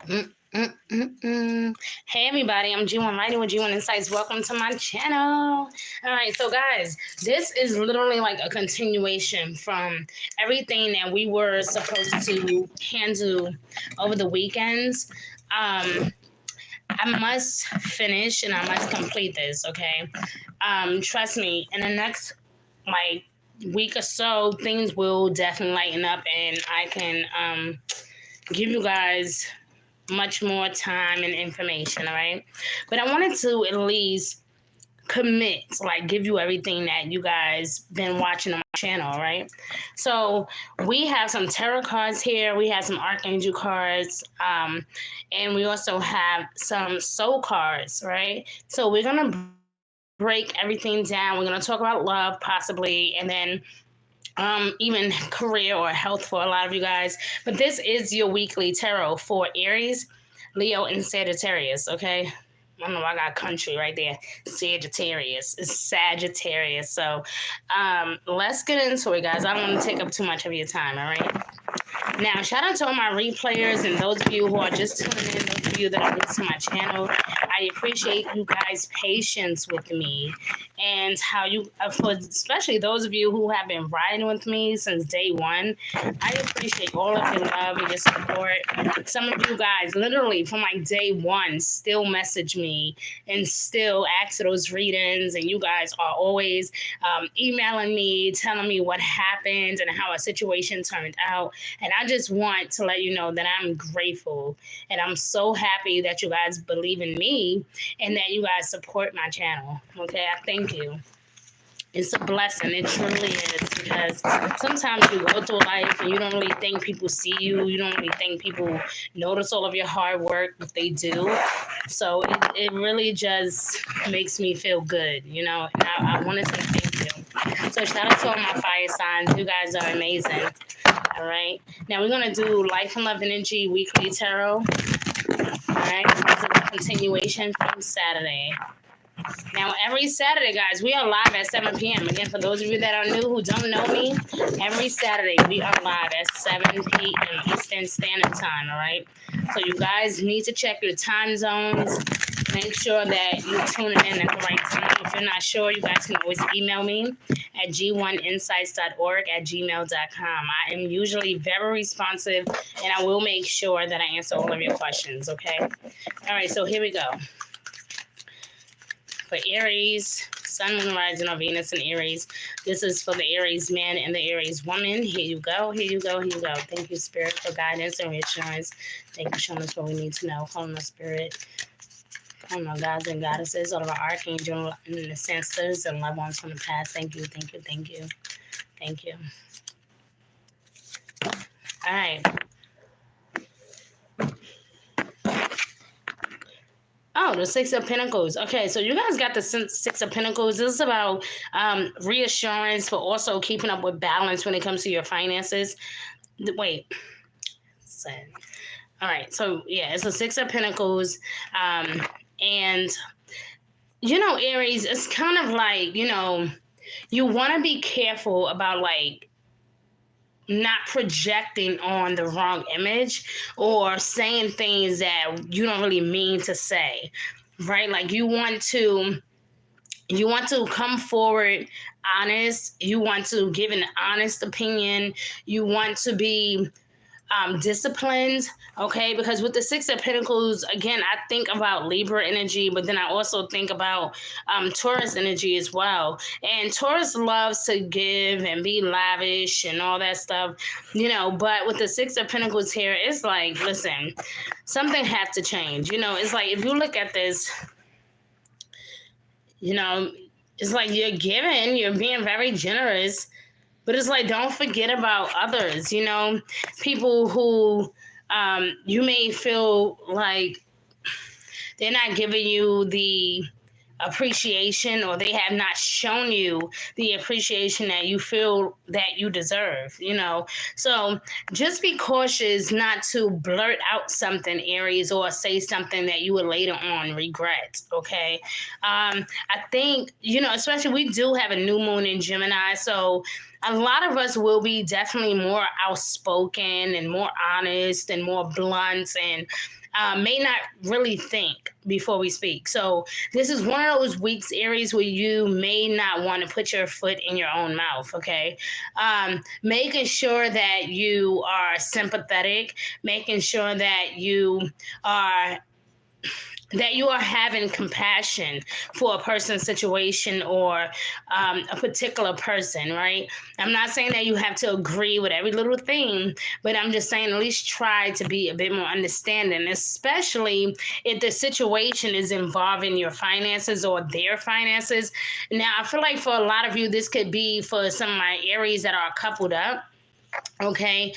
Hey everybody, I'm G1 Writing with G1 Insights. Welcome to my channel. Alright, so guys, this is literally like a continuation from everything that we were supposed to handle over the weekends. I must finish and I must complete this, okay? Trust me, in the next like week or so, things will definitely lighten up and I can give you guys much more time and information, all right? But I wanted to at least commit, like give you everything that you guys been watching on my channel, right? So we have some tarot cards here, we have some archangel cards, and we also have some soul cards, right? So we're gonna break everything down. We're gonna talk about love possibly, and then even career or health for a lot of you guys. But this is your weekly tarot for Aries, Leo, and Sagittarius, okay? I don't know, I got country right there. Sagittarius. It's Sagittarius. So let's get into it, guys. I don't want to take up too much of your time, all right? Now, shout out to all my replayers and those of you who are just tuning in, those of you that are new to my channel. I appreciate you guys' patience with me and how you, for especially those of you who have been riding with me since day one. I appreciate all of your love and your support. Some of you guys, literally from like day one, still message me and still ask for those readings, and you guys are always emailing me, telling me what happened and how a situation turned out. And I just want to let you know that I'm grateful and I'm so happy that you guys believe in me and that you guys support my channel. Okay, I thank you. It's a blessing. It truly is, because sometimes you go through life and you don't really think people see you. You don't really think people notice all of your hard work, but they do. So it really just makes me feel good, you know. And I want to say thank you. So shout out to all my fire signs. You guys are amazing. All right. Now we're going to do Life and Love Energy Weekly Tarot. All right. This is a continuation from Saturday. Now, every Saturday, guys, we are live at 7 p.m. Again, for those of you that are new who don't know me, every Saturday we are live at 7 p.m. Eastern Standard Time, all right? So you guys need to check your time zones. Make sure that you're tuning in at the right time. If you're not sure, you guys can always email me at g1insights.org@gmail.com. I am usually very responsive, and I will make sure that I answer all of your questions, okay? All right, so here we go. For Aries, Sun, Moon, Rising, or Venus in Aries. This is for the Aries man and the Aries woman. Here you go, here you go, here you go. Thank you, Spirit, for guidance and reassurance. Thank you for showing us what we need to know. Hold on, Spirit. Hold on, gods and goddesses, all of our archangel and the ancestors and loved ones from the past. Thank you, thank you, thank you. Thank you. All right. Oh, the Six of Pentacles. Okay, so you guys got the Six of Pentacles. This is about reassurance, but also keeping up with balance when it comes to your finances. Wait. All right, so yeah, it's a Six of Pentacles. And, you know, Aries, it's kind of like, you know, you want to be careful about, like, not projecting on the wrong image or saying things that you don't really mean to say, right? Like you want to come forward honest. You want to give an honest opinion. You want to be disciplined, okay? Because with the Six of Pentacles, again, I think about Libra energy, but then I also think about Taurus energy as well. And Taurus loves to give and be lavish and all that stuff, you know, but with the Six of Pentacles here, it's like, listen, something has to change. You know, it's like, if you look at this, you know, it's like you're giving, you're being very generous, but it's like, don't forget about others, you know, people who you may feel like they're not giving you the appreciation, or they have not shown you the appreciation that you feel that you deserve, you know. So just be cautious not to blurt out something, Aries, or say something that you would later on regret, okay? I think, you know, especially we do have a new moon in Gemini, so a lot of us will be definitely more outspoken and more honest and more blunt, and may not really think before we speak. So this is one of those weeks, Aries, where you may not want to put your foot in your own mouth, okay? Making sure that you are sympathetic, making sure that are you are having compassion for a person's situation or a particular person, right? I'm not saying that you have to agree with every little thing, but I'm just saying at least try to be a bit more understanding, especially if the situation is involving your finances or their finances. Now, I feel like for a lot of you, this could be for some of my Aries that are coupled up. Okay.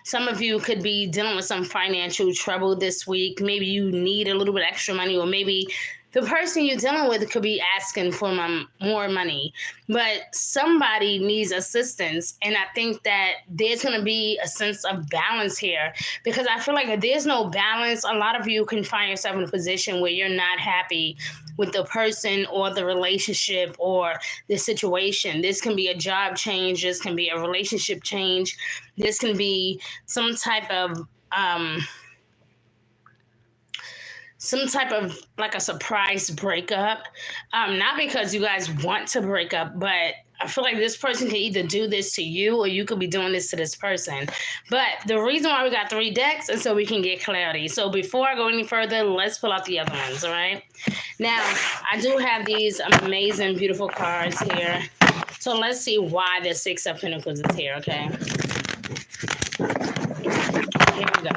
Some of you could be dealing with some financial trouble this week. Maybe you need a little bit extra money, or maybe the person you're dealing with could be asking for more money, but somebody needs assistance. And I think that there's going to be a sense of balance here, because I feel like if there's no balance, a lot of you can find yourself in a position where you're not happy with the person or the relationship or the situation. This can be a job change. This can be a relationship change. This can be some type of like a surprise breakup. Not because you guys want to break up, but I feel like this person can either do this to you or you could be doing this to this person. But the reason why we got 3 decks is so we can get clarity. So before I go any further, let's pull out the other ones, all right? Now, I do have these amazing, beautiful cards here. So let's see why the 6 of Pentacles is here, okay? Here we go.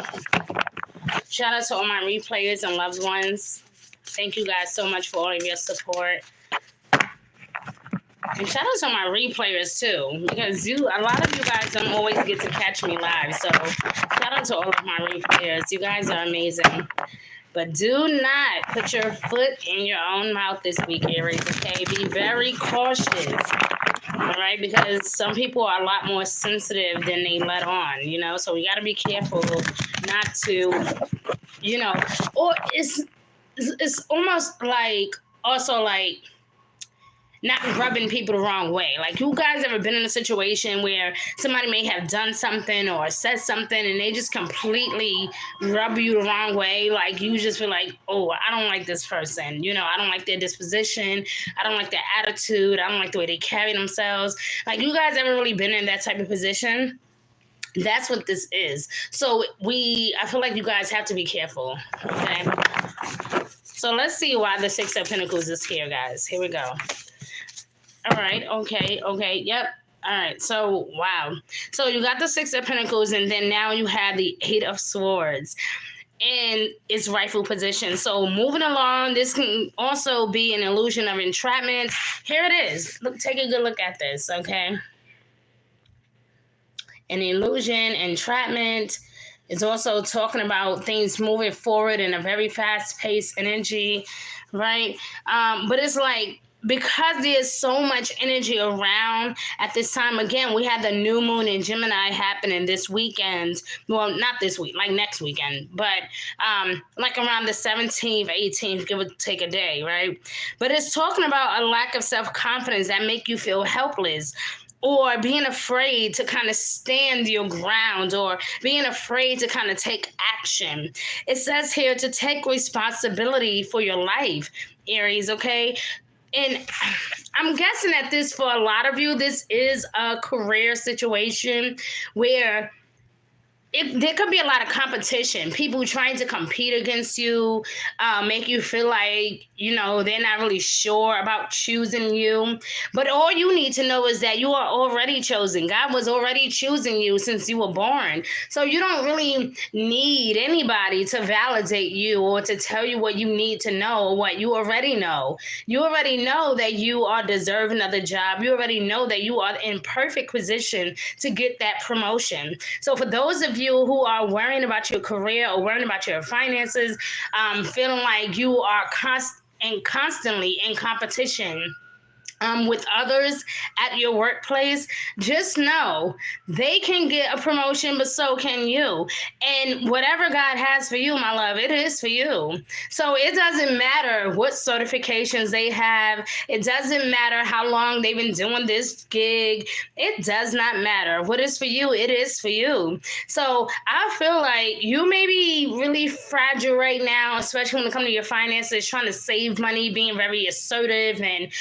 Shout out to all my replayers and loved ones. Thank you guys so much for all of your support. And shout out to my replayers too, because a lot of you guys don't always get to catch me live. So shout out to all of my replayers. You guys are amazing. But do not put your foot in your own mouth this week, Aries, okay? Be very cautious, all right? Because some people are a lot more sensitive than they let on, you know? So we got to be careful not to, you know, or it's almost like, also like, not rubbing people the wrong way. Like, you guys ever been in a situation where somebody may have done something or said something and they just completely rub you the wrong way? Like, you just feel like, oh, I don't like this person. You know, I don't like their disposition. I don't like their attitude. I don't like the way they carry themselves. Like, you guys ever really been in that type of position? That's what this is. So I feel like you guys have to be careful, okay? So let's see why the 6 of Pentacles is here, guys. Here we go. All right. Okay. Yep. All right. So, wow. So you got the 6 of Pentacles, and then now you have the 8 of Swords in its rightful position. So moving along, this can also be an illusion of entrapment. Here it is. Look, take a good look at this, okay? An illusion, entrapment is also talking about things moving forward in a very fast-paced energy, right? But it's like, because there's so much energy around at this time, again, we had the new moon in Gemini happening this weekend. Well, not this week, like next weekend, but like around the 17th, 18th, give or take a day, right? But it's talking about a lack of self-confidence that make you feel helpless, or being afraid to kind of stand your ground, or being afraid to kind of take action. It says here to take responsibility for your life, Aries, okay? And I'm guessing that this, for a lot of you, this is a career situation where there could be a lot of competition. People trying to compete against you, make you feel like, you know, they're not really sure about choosing you. But all you need to know is that you are already chosen. God was already choosing you since you were born. So you don't really need anybody to validate you or to tell you what you need to know, or what you already know. You already know that you are deserving of the job. You already know that you are in perfect position to get that promotion. So for those of you who are worrying about your career or worrying about your finances, feeling like you are constantly in competition, with others at your workplace, just know they can get a promotion, but so can you. And whatever God has for you, my love, it is for you. So it doesn't matter what certifications they have. It doesn't matter how long they've been doing this gig. It does not matter. What is for you, it is for you. So I feel like you may be really fragile right now, especially when it comes to your finances, trying to save money, being very assertive, and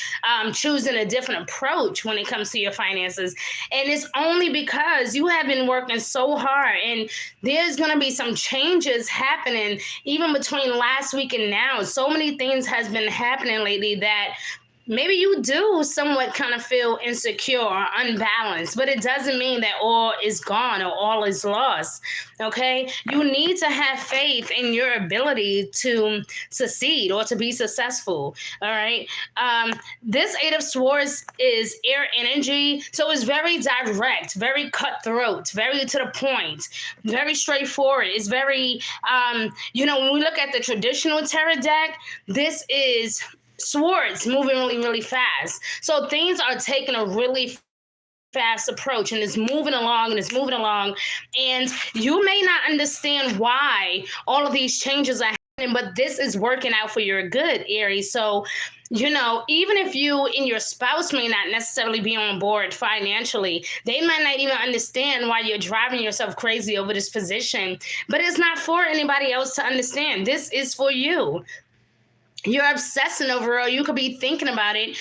choosing a different approach when it comes to your finances. And it's only because you have been working so hard, and there's going to be some changes happening even between last week and now. So many things has been happening lately that maybe you do somewhat kind of feel insecure or unbalanced, but it doesn't mean that all is gone or all is lost. Okay, you need to have faith in your ability to succeed or to be successful. All right, this Eight of Swords is air energy, so it's very direct, very cutthroat, very to the point, very straightforward. It's very when we look at the traditional tarot deck, this is swords moving really, really fast. So things are taking a really fast approach, and it's moving along and it's moving along. And you may not understand why all of these changes are happening, but this is working out for your good, Aries. So, even if you and your spouse may not necessarily be on board financially, they might not even understand why you're driving yourself crazy over this position, but it's not for anybody else to understand. This is for you. You're obsessing over it. You could be thinking about it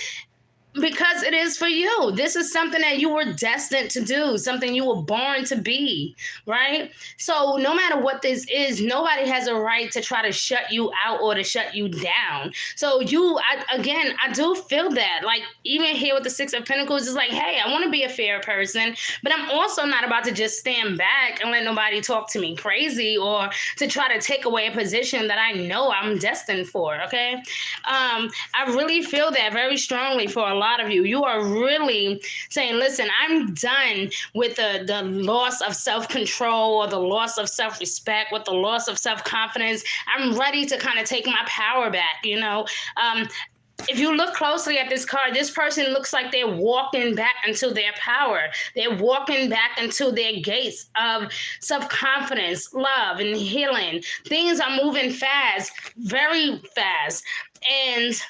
because it is for you. This is something that you were destined to do, something you were born to be, right? So no matter what this is, nobody has a right to try to shut you out or to shut you down. So I do feel that. Like, even here with the Six of Pentacles, it's like, hey, I want to be a fair person, but I'm also not about to just stand back and let nobody talk to me crazy or to try to take away a position that I know I'm destined for, okay? I really feel that very strongly for a lot of you. You are really saying, listen, I'm done with the loss of self-control or the loss of self-respect, with the loss of self-confidence. I'm ready to kind of take my power back, If you look closely at this card, this person looks like they're walking back into their power. They're walking back into their gates of self-confidence, love, and healing. Things are moving fast, very fast. And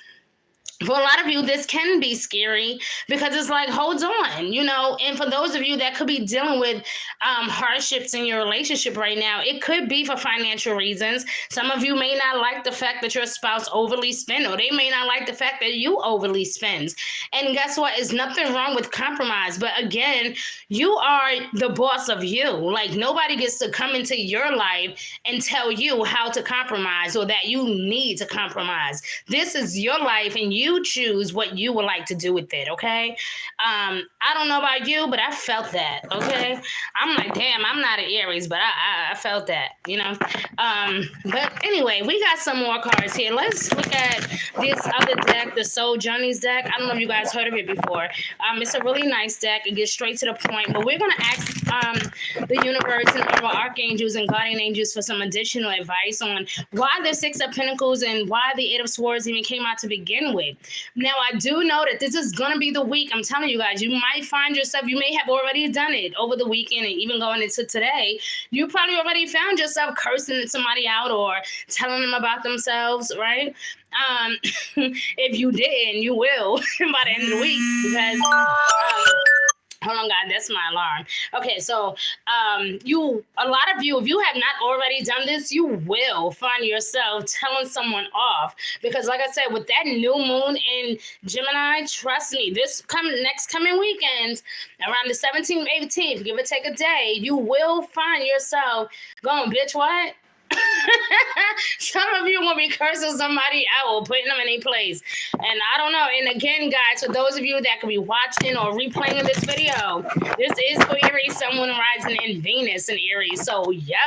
for a lot of you, this can be scary because it's like, hold on, and for those of you that could be dealing with hardships in your relationship right now, it could be for financial reasons. Some of you may not like the fact that your spouse overly spends, or they may not like the fact that you overly spend. And guess what? There's nothing wrong with compromise. But again, you are the boss of you. Like, nobody gets to come into your life and tell you how to compromise or that you need to compromise. This is your life, and you choose what you would like to do with it, okay? I don't know about you, but I felt that, okay? I'm like, damn, I'm not an Aries, but I felt that, But anyway, we got some more cards here. Let's look at this other deck, the Soul Journeys deck. I don't know if you guys heard of it before. It's a really nice deck. It gets straight to the point, but we're going to ask the universe and all our archangels and guardian angels for some additional advice on why the Six of Pentacles and why the Eight of Swords even came out to begin with. Now, I do know that this is going to be the week. I'm telling you guys, you might find yourself, you may have already done it over the weekend and even going into today. You probably already found yourself cursing somebody out or telling them about themselves, right? If you didn't, you will by the end of the week, because hold on, guys, that's my alarm. Okay, so a lot of you, if you have not already done this, you will find yourself telling someone off, because like I said, with that new moon in Gemini, trust me, next coming weekend, around the 17th, 18th, give or take a day, you will find yourself going, bitch, what? Some of you will be cursing somebody out or putting them in a place. And I don't know. And again, guys, for those of you that could be watching or replaying this video, this is for Aries, someone rising in Venus in Aries. So, yep,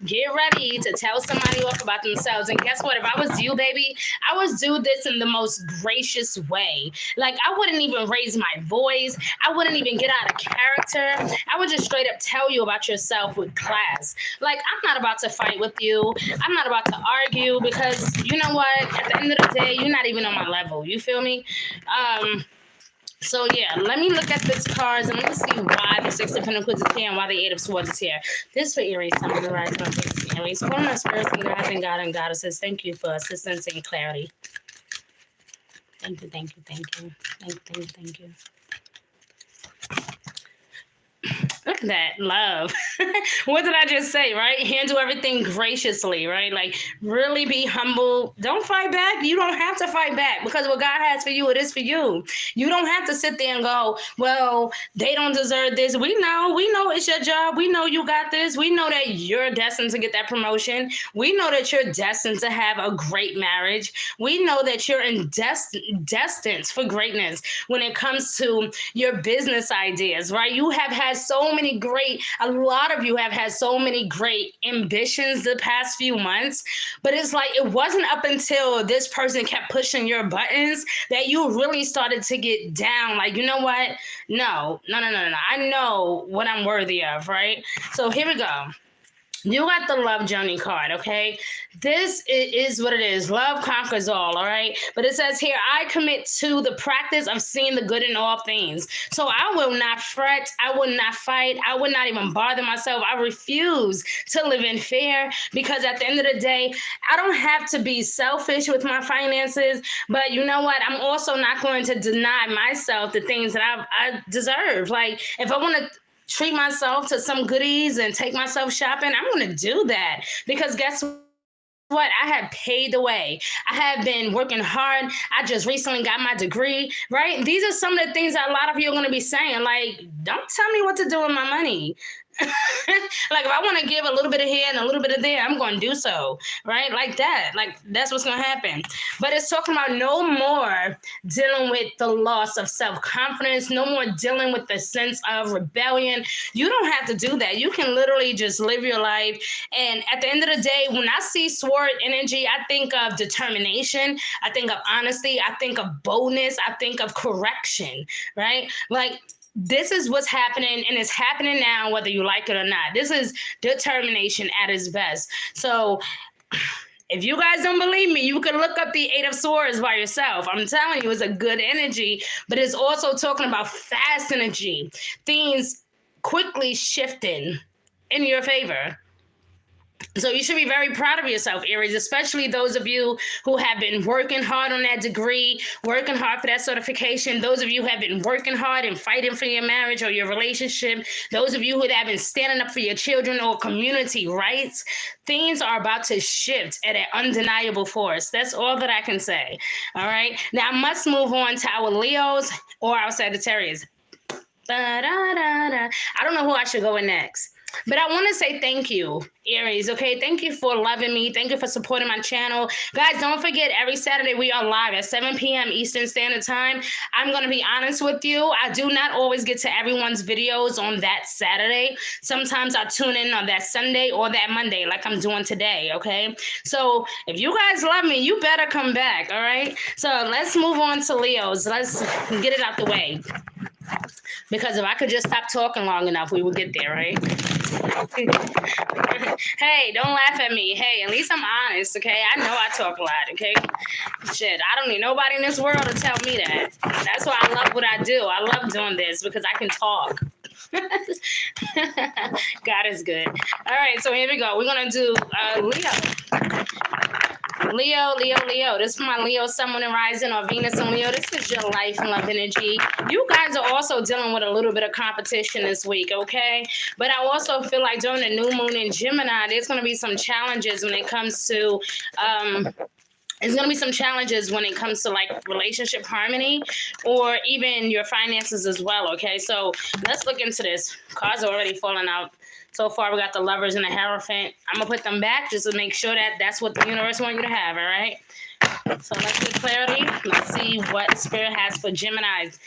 get ready to tell somebody off about themselves. And guess what? If I was you, baby, I would do this in the most gracious way. Like, I wouldn't even raise my voice. I wouldn't even get out of character. I would just straight up tell you about yourself with class. Like, I'm not about to fight with you. I'm not about to argue, because you know what? At the end of the day, you're not even on my level. You feel me? So yeah, let me look at this cards and let me see why the Six of Pentacles is here and why the Eight of Swords is here. This for Aries, some of the rising of Aries. Calling our spirits and guides and God and goddesses. Thank you for assistance and clarity. Thank you, thank you, thank you. Thank you, thank you, thank you. Look at that, love. What did I just say, right? Handle everything graciously, right? Like, really be humble. Don't fight back. You don't have to fight back because what God has for you, it is for you. You don't have to sit there and go, well, they don't deserve this. We know it's your job. We know you got this. We know that you're destined to get that promotion. We know that you're destined to have a great marriage. We know that you're destined for greatness when it comes to your business ideas, right? You have had a lot of you have had so many great ambitions the past few months, but it's like it wasn't up until this person kept pushing your buttons that you really started to get down. Like, you know what? No. I know what I'm worthy of, right? So here we go. You got the love journey card, okay? This is what it is. Love conquers all right? But it says here, I commit to the practice of seeing the good in all things. So I will not fret. I will not fight. I will not even bother myself. I refuse to live in fear because at the end of the day, I don't have to be selfish with my finances. But you know what? I'm also not going to deny myself the things that I deserve. Like, if I want to treat myself to some goodies and take myself shopping, I'm going to do that because guess what? I have paid the way. I have been working hard. I just recently got my degree, right? These are some of the things that a lot of you are going to be saying, like, don't tell me what to do with my money. Like, if I want to give a little bit of here and a little bit of there, I'm going to do so, right? Like that. Like, that's what's going to happen. But it's talking about no more dealing with the loss of self-confidence, no more dealing with the sense of rebellion. You don't have to do that. You can literally just live your life. And at the end of the day, when I see sword energy, I think of determination. I think of honesty. I think of boldness. I think of correction, right? Like, this is what's happening, and it's happening now, whether you like it or not. This is determination at its best. So if you guys don't believe me, you can look up the Eight of Swords by yourself. I'm telling you, it's a good energy, but it's also talking about fast energy. Things quickly shifting in your favor. So you should be very proud of yourself, Aries, especially those of you who have been working hard on that degree, working hard for that certification. Those of you who have been working hard and fighting for your marriage or your relationship. Those of you who have been standing up for your children or community rights. Things are about to shift at an undeniable force. That's all that I can say. All right. Now I must move on to our Leos or our Sagittarius. I don't know who I should go with next. But I want to say thank you, Aries, okay? Thank you for loving me. Thank you for supporting my channel. Guys, don't forget, every Saturday we are live at 7 p.m. Eastern Standard Time. I'm going to be honest with you. I do not always get to everyone's videos on that Saturday. Sometimes I tune in on that Sunday or that Monday like I'm doing today, okay? So if you guys love me, you better come back, all right? So let's move on to Leos. Let's get it out the way. Because if I could just stop talking long enough, we would get there, right? Hey, don't laugh at me. Hey, at least I'm honest, okay? I know I talk a lot, okay? Shit, I don't need nobody in this world to tell me that. That's why I love what I do. I love doing this because I can talk. God is good. All right, so here we go. We're going to do Leo. Leo. This is my Leo, Sun, Moon, and Rising, or Venus and Leo. This is your life and love energy. You guys are also dealing with a little bit of competition this week, okay? But I also feel like during the new moon in Gemini, there's going to be some challenges when it comes to there's going to be some challenges when it comes to like relationship harmony or even your finances as well, okay? So let's look into this. Cards are already falling out. So far, we got the Lovers and the Hierophant. I'm going to put them back just to make sure that that's what the universe wants you to have, all right? So let's get clarity. Let's see what Spirit has for Geminis.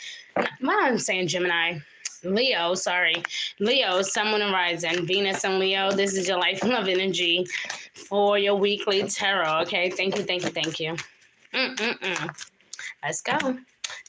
Why am I saying Gemini? Leo, sorry. Leo, Sun, Moon, and Rising. Venus and Leo, this is your life and love energy for your weekly tarot, okay? Thank you. Let's go.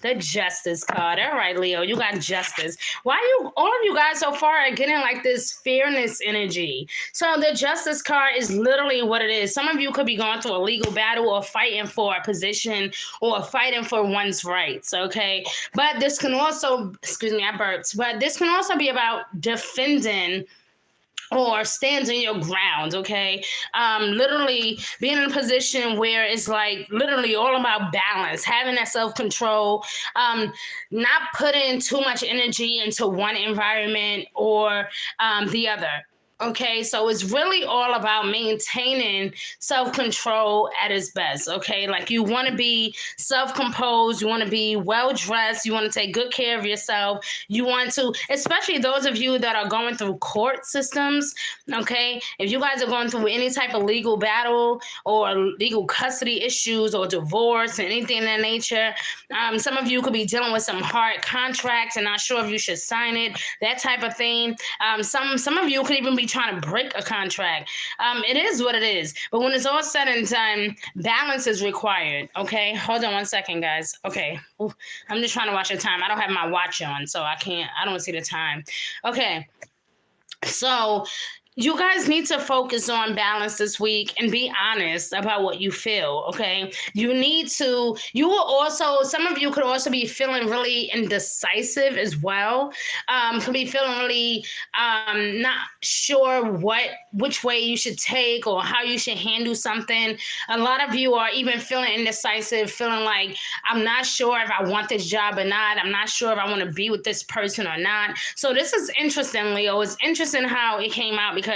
The Justice card. All right, Leo, you got Justice. Why all of you guys so far are getting like this fairness energy? So the Justice card is literally what it is. Some of you could be going through a legal battle or fighting for a position or fighting for one's rights, okay? But this can also, excuse me, I burped, but this can also be about defending or standing your ground, okay? Literally being in a position where it's like literally all about balance, having that self-control, not putting too much energy into one environment or the other. Okay, so it's really all about maintaining self-control at its best. Okay, like you want to be self-composed, you want to be well-dressed, you want to take good care of yourself. You want to, especially those of you that are going through court systems. Okay, if you guys are going through any type of legal battle or legal custody issues or divorce and anything of that nature, some of you could be dealing with some hard contracts and not sure if you should sign it, that type of thing. Some of you could even be trying to break a contract. It is what it is. But when it's all said and done, balance is required. Okay, hold on 1 second, guys. Okay, ooh, I'm just trying to watch the time. I don't have my watch on, so I don't see the time. Okay, so you guys need to focus on balance this week and be honest about what you feel, okay? You will also, some of you could also be feeling really indecisive as well. Could be feeling really not sure which way you should take or how you should handle something. A lot of you are even feeling indecisive, feeling like, I'm not sure if I want this job or not. I'm not sure if I want to be with this person or not. So this is interesting, Leo. It's interesting how it came out because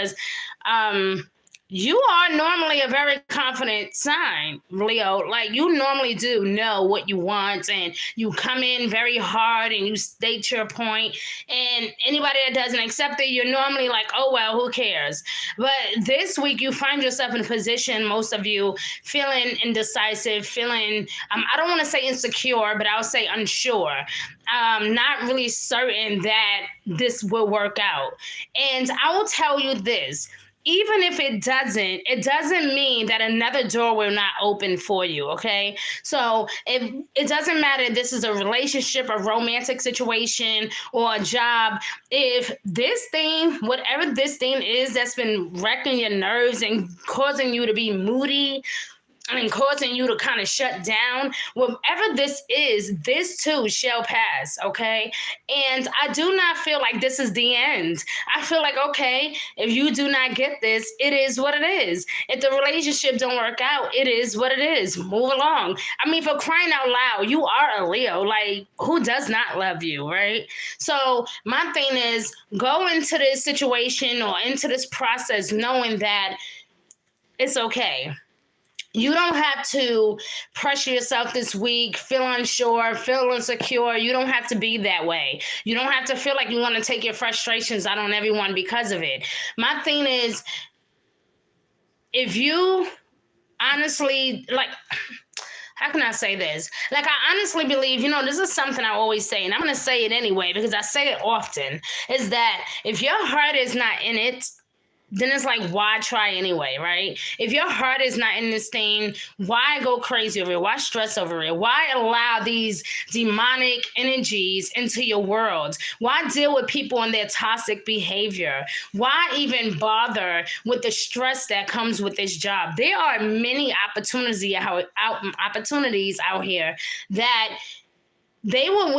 you are normally a very confident sign, Leo. Like you normally do know what you want and you come in very hard and you state your point. And anybody that doesn't accept it, you're normally like, oh, well, who cares? But this week you find yourself in a position, most of you, feeling indecisive, feeling, I don't want to say insecure, but I'll say unsure. Not really certain that this will work out. And I will tell you this. Even if it doesn't mean that another door will not open for you, okay? So it doesn't matter if this is a relationship, a romantic situation, or a job. If this thing, whatever this thing is that's been wrecking your nerves and causing you to be moody, and causing you to kind of shut down, whatever this is, this too shall pass, okay? And I do not feel like this is the end. I feel like, okay, if you do not get this, it is what it is. If the relationship don't work out, it is what it is. Move along. I mean, for crying out loud, you are a Leo. Like, who does not love you, right? So my thing is, go into this situation or into this process knowing that it's okay. You don't have to pressure yourself this week, feel unsure, feel insecure. You don't have to be that way. You don't have to feel like you want to take your frustrations out on everyone because of it. My thing is, if you honestly, like, how can I say this? Like, I honestly believe, this is something I always say, and I'm going to say it anyway because I say it often, is that if your heart is not in it, then it's like, why try anyway, right? If your heart is not in this thing, why go crazy over it? Why stress over it? Why allow these demonic energies into your world? Why deal with people and their toxic behavior? Why even bother with the stress that comes with this job? There are many opportunities out here that they will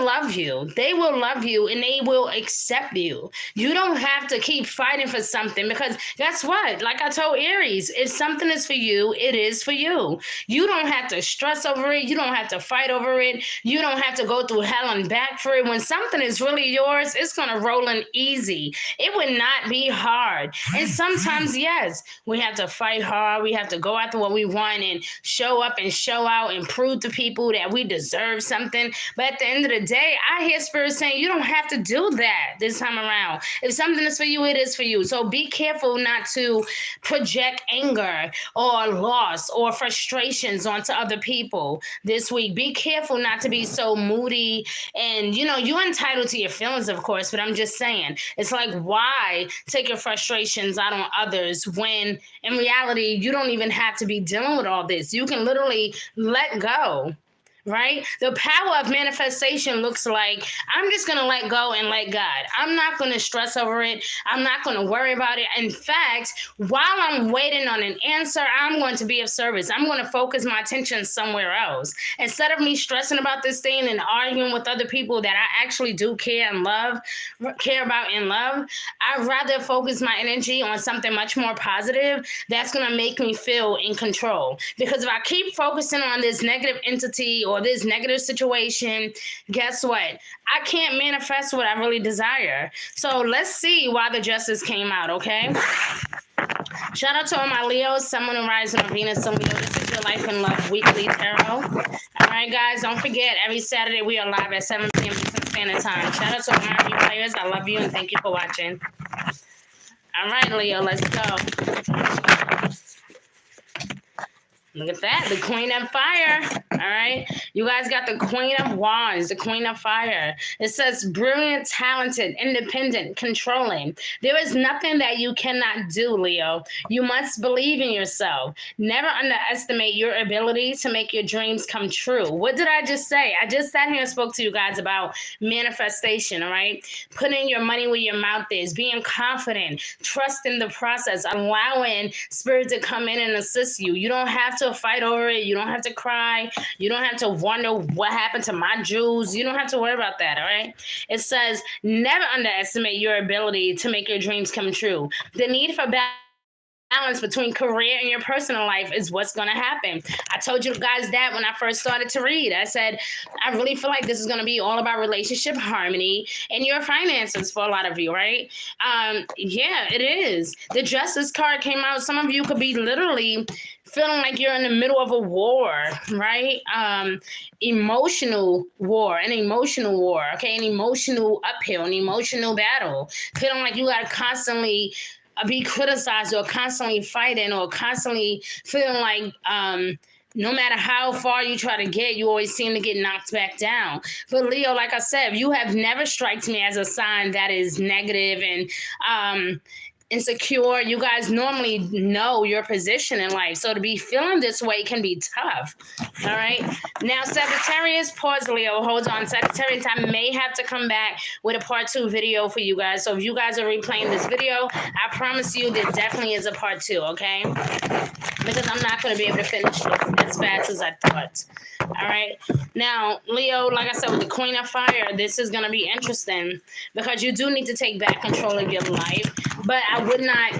love you. They will love you and they will accept you. You don't have to keep fighting for something because guess what? Like I told Aries, if something is for you, it is for you. You don't have to stress over it. You don't have to fight over it. You don't have to go through hell and back for it. When something is really yours, it's going to roll in easy. It would not be hard. And sometimes, yes, we have to fight hard. We have to go after what we want and show up and show out and prove to people that we deserve something. But at the end of the day, I hear Spirit saying you don't have to do that this time around. If something is for you, it is for you. So be careful not to project anger or loss or frustrations onto other people this week. Be careful not to be so moody. And, you're entitled to your feelings, of course, but I'm just saying, it's like, why take your frustrations out on others when in reality, you don't even have to be dealing with all this. You can literally let go. right? The power of manifestation looks like I'm just going to let go and let God. I'm not going to stress over it. I'm not going to worry about it. In fact, while I'm waiting on an answer, I'm going to be of service. I'm going to focus my attention somewhere else. Instead of me stressing about this thing and arguing with other people that I actually do care about and love, I'd rather focus my energy on something much more positive that's going to make me feel in control. Because if I keep focusing on this negative entity or this negative situation, guess what? I can't manifest what I really desire. So let's see why the justice came out, okay? Shout out to all my Leos, someone who rises on Venus, and Leo. This is your Life and Love Weekly Tarot. All right, guys, don't forget, every Saturday we are live at 7 p.m. Eastern Standard Time. Shout out to all my replayers. I love you and thank you for watching. All right, Leo, let's go. Look at that, the Queen of Fire. All right, you guys got the Queen of Wands, the Queen of Fire. It says brilliant, talented, independent, controlling. There is nothing that you cannot do, Leo. You must believe in yourself. Never underestimate your ability to make your dreams come true. What did I just say? I just sat here and spoke to you guys about manifestation, all right? Putting your money where your mouth is, being confident, trusting the process, allowing spirit to come in and assist you. You don't have to fight over it. You don't have to cry. You don't have to wonder what happened to my jewels. You don't have to worry about that, all right? It says, never underestimate your ability to make your dreams come true. The need for balance between career and your personal life is what's going to happen. I told you guys that when I first started to read. I said, I really feel like this is going to be all about relationship harmony and your finances for a lot of you, right? Yeah, it is. The Justice card came out. Some of you could be literally feeling like you're in the middle of a war, right? Emotional war, okay? An emotional uphill, an emotional battle. Feeling like you got to constantly be criticized or constantly fighting or constantly feeling like no matter how far you try to get, you always seem to get knocked back down. But Leo, like I said, you have never struck me as a sign that is negative and insecure. You guys normally know your position in life. So to be feeling this way can be tough. All right. Now, Sagittarius, pause, Leo. Hold on. Sagittarius, I may have to come back with a part 2 video for you guys. So if you guys are replaying this video, I promise you there definitely is a part 2, okay? Because I'm not going to be able to finish this as fast as I thought. All right. Now, Leo, like I said, with the Queen of Fire, this is going to be interesting because you do need to take back control of your life. But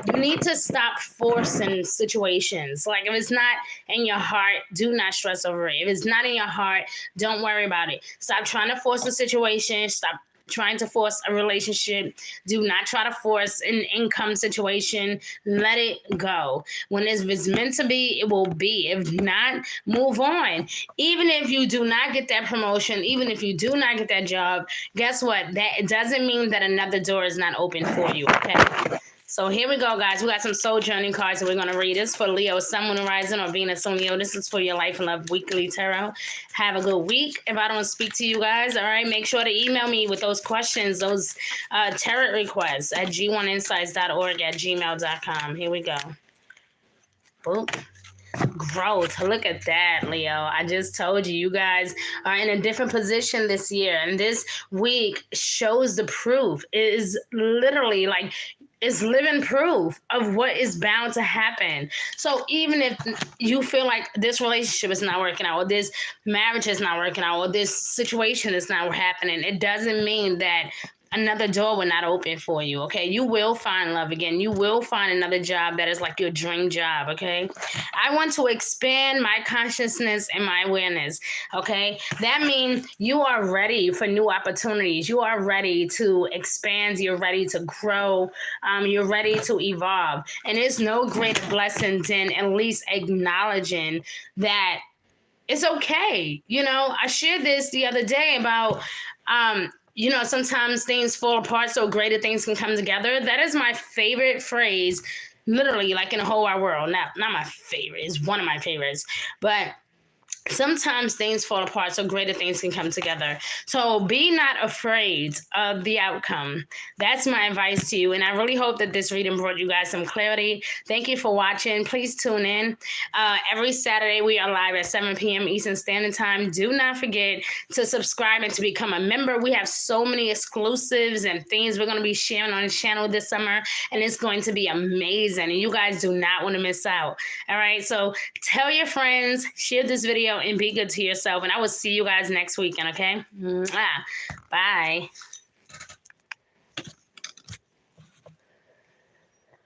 you need to stop forcing situations. Like if it's not in your heart, do not stress over it. If it's not in your heart, don't worry about it. Stop trying to force a situation. Stop trying to force a relationship. Do not try to force an income situation. Let it go. When it's meant to be, it will be. If not, move on. Even if you do not get that promotion, even if you do not get that job, guess what? That doesn't mean that another door is not open for you, okay? So here we go, guys. We got some soul journey cards that we're going to read. This is for Leo, Sun, Moon, Rising, or Venus on Leo. This is for your Life and Love Weekly Tarot. Have a good week. If I don't speak to you guys, all right, make sure to email me with those questions, those tarot requests at g1insights.org@gmail.com. Here we go. Boop. Growth. Look at that, Leo. I just told you, you guys are in a different position this year. And this week shows the proof. It is literally like, is living proof of what is bound to happen. So even if you feel like this relationship is not working out, or this marriage is not working out, or this situation is not happening, it doesn't mean that another door will not open for you, okay? You will find love again. You will find another job that is like your dream job, okay? I want to expand my consciousness and my awareness, okay? That means you are ready for new opportunities. You are ready to expand. You're ready to grow. You're ready to evolve. And there's no greater blessing than at least acknowledging that it's okay. You know, I shared this the other day about sometimes things fall apart so greater things can come together. That is my favorite phrase, literally, like in the whole wide world. Not my favorite, it's one of my favorites. But sometimes things fall apart so greater things can come together. So be not afraid of the outcome. That's my advice to you. And I really hope that this reading brought you guys some clarity. Thank you for watching. Please tune in. Every Saturday we are live at 7 p.m. Eastern Standard Time. Do not forget to subscribe and to become a member. We have so many exclusives and things we're going to be sharing on the channel this summer, and it's going to be amazing. And you guys do not want to miss out. All right, so tell your friends, share this video, and be good to yourself. And I will see you guys next weekend, okay? Mwah. Bye.